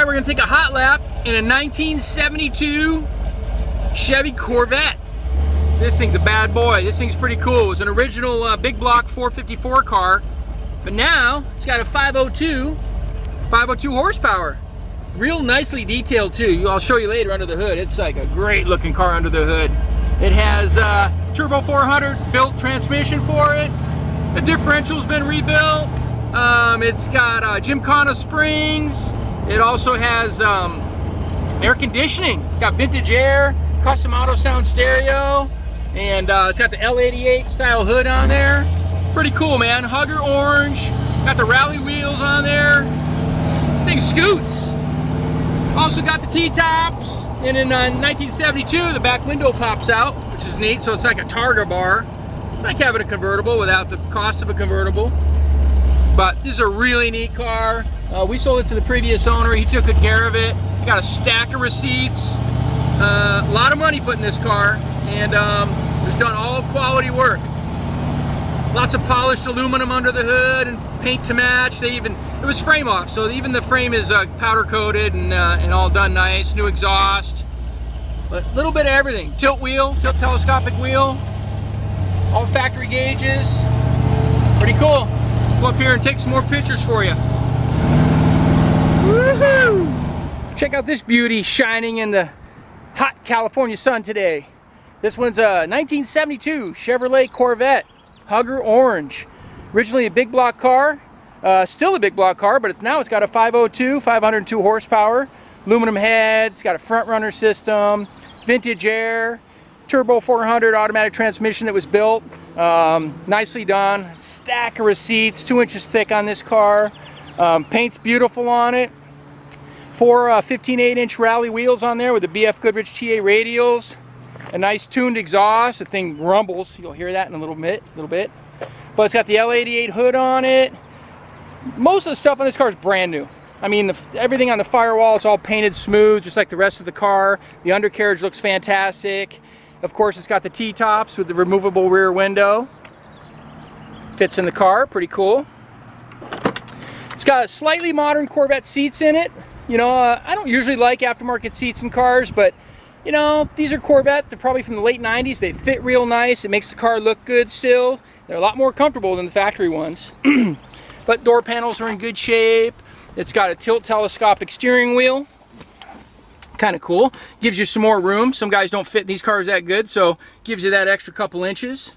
we're gonna take a hot lap in a 1972 Chevy Corvette. This thing's a bad boy. This thing's pretty cool. It was an original big block 454 car, but now it's got a 502 horsepower. Real nicely detailed too. I'll show you later under the hood. It's like a great looking car under the hood. It has turbo 400 built transmission for it. The differential's been rebuilt. It's got Gymkana springs. It also has air conditioning. It's got vintage air, custom auto sound stereo, and it's got the L88 style hood on there. Pretty cool, man. Hugger orange. Got the rally wheels on there. Thing scoots. Also got the T-tops. And in 1972, the back window pops out, which is neat. So it's like a Targa bar. It's like having a convertible without the cost of a convertible. But this is a really neat car. We sold it to the previous owner. He took good care of it. Got a stack of receipts. A lot of money put in this car, and it's done all quality work. Lots of polished aluminum under the hood and paint to match. It was frame off, so even the frame is powder coated and all done nice. New exhaust, but a little bit of everything. Tilt wheel, tilt telescopic wheel, all factory gauges. Pretty cool. Go up here and take some more pictures for you. Woohoo! Check out this beauty shining in the hot California sun today. This one's a 1972 Chevrolet Corvette, Hugger orange. Originally a big block car, still a big block car, but now it's got a 502 horsepower, aluminum head. It's got a Frontrunner system, vintage air, turbo 400 automatic transmission that was built. Nicely done. Stack of receipts, 2 inches thick on this car. Paint's beautiful on it. 4 15/8-inch rally wheels on there with the BFG Radials. A nice tuned exhaust. The thing rumbles. You'll hear that in a little bit. But it's got the L88 hood on it. Most of the stuff on this car is brand new. I mean, everything on the firewall is all painted smooth, just like the rest of the car. The undercarriage looks fantastic. Of course, it's got the T-tops with the removable rear window. Fits in the car, pretty cool. It's got slightly modern Corvette seats in it. You know, I don't usually like aftermarket seats in cars, but you know, these are Corvette. They're probably from the late 90s. They fit real nice. It makes the car look good still. They're a lot more comfortable than the factory ones. But door panels are in good shape. It's got a tilt telescopic steering wheel. Kind of cool. Gives you some more room. Some guys don't fit in these cars that good, so gives you that extra couple inches.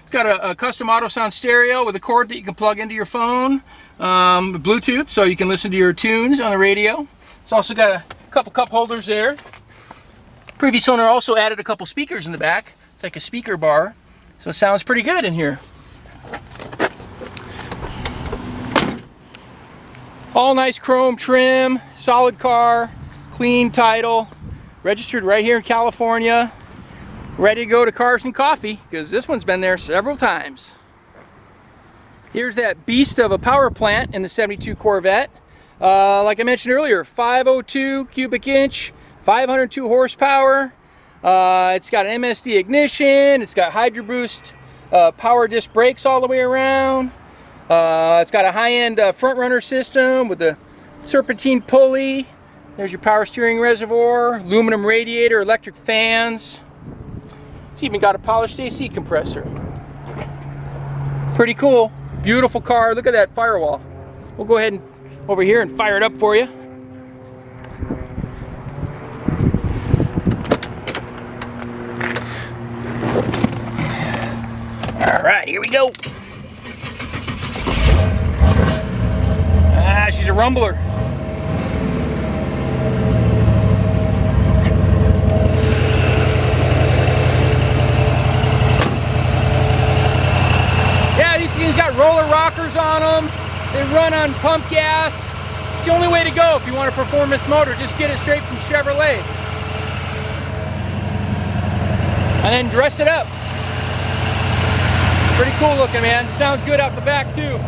It's got a custom auto sound stereo with a cord that you can plug into your phone. Bluetooth, so you can listen to your tunes on the radio. It's also got a couple cup holders there. Previous owner also added a couple speakers in the back. It's like a speaker bar, so it sounds pretty good in here. All nice chrome trim, solid car, clean title, registered right here in California. Ready to go to Cars and Coffee, because this one's been there several times. Here's that beast of a power plant in the 72 Corvette. Like I mentioned earlier, 502 cubic inch, 502 horsepower. It's got an MSD Ignition. It's got Hydroboost power disc brakes all the way around. It's got a high-end Frontrunner system with the serpentine pulley. There's your power steering reservoir, aluminum radiator, electric fans. It's even got a polished AC compressor. Pretty cool. Beautiful car. Look at that firewall. We'll go ahead and over here and fire it up for you. All right, here we go. Ah, she's a rumbler. Yeah, these things got roller rockers on them. They run on pump gas. It's the only way to go if you want a performance motor. Just get it straight from Chevrolet. And then dress it up. Pretty cool looking, man. Sounds good out the back too.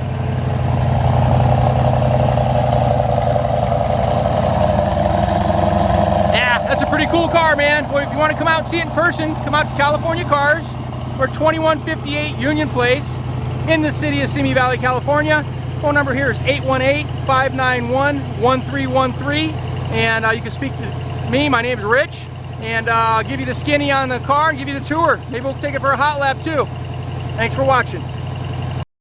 Yeah, that's a pretty cool car, man. Well, if you want to come out and see it in person, come out to California Cars. We're 2158 Union Place in the city of Simi Valley, California. Phone number here is 818-591-1313. and you can speak to me. My name is Rich, and I'll give you the skinny on the car and give you the tour. Maybe we'll take it for a hot lap too. Thanks for watching.